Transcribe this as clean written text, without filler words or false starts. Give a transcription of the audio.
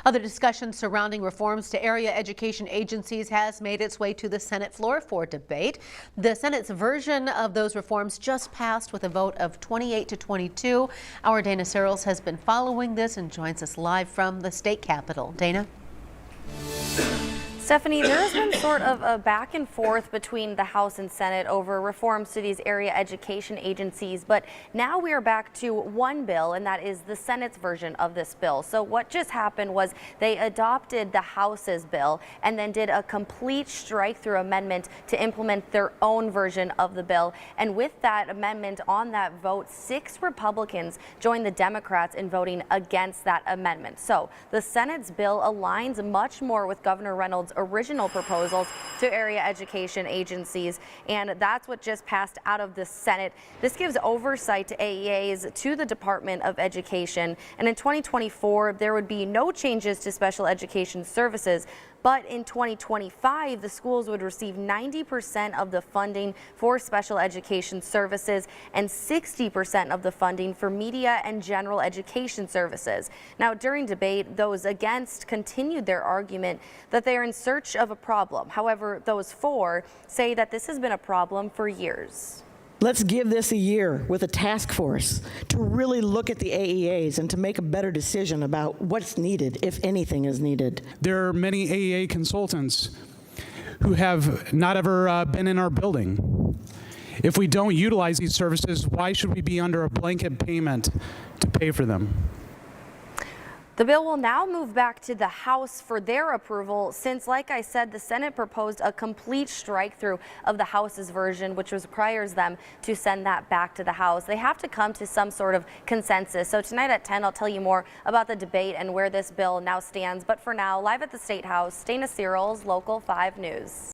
Other discussion surrounding reforms to area education agencies has made its way to the Senate floor for debate. The Senate's version of those reforms just passed with a vote of 28 to 22. Our Dana Searles has been following this and joins us live from the state capitol. Dana? Stephanie, there has been sort of a back and forth between the House and Senate over reforms to these area education agencies, but now we are back to one bill, and that is the Senate's version of this bill. So what just happened was they adopted the House's bill and then did a complete strike-through amendment to implement their own version of the bill. And with that amendment on that vote, 6 Republicans joined the Democrats in voting against that amendment. So the Senate's bill aligns much more with Governor Reynolds' original proposals to area education agencies, and that's what just passed out of the Senate. This gives oversight to AEAs to the Department of Education, and in 2024 there would be no changes to special education services. But in 2025, the schools would receive 90% of the funding for special education services and 60% of the funding for media and general education services. Now, during debate, those against continued their argument that they are in search of a problem. However, those for say that this has been a problem for years. Let's give this a year with a task force to really look at the AEAs and to make a better decision about what's needed, if anything is needed. There are many AEA consultants who have not ever been in our building. If we don't utilize these services, why should we be under a blanket payment to pay for them? The bill will now move back to the House for their approval since, like I said, the Senate proposed a complete strike-through of the House's version, which requires them to send that back to the House. They have to come to some sort of consensus. So tonight at 10, I'll tell you more about the debate and where this bill now stands. But for now, live at the State House, Dana Searles, Local 5 News.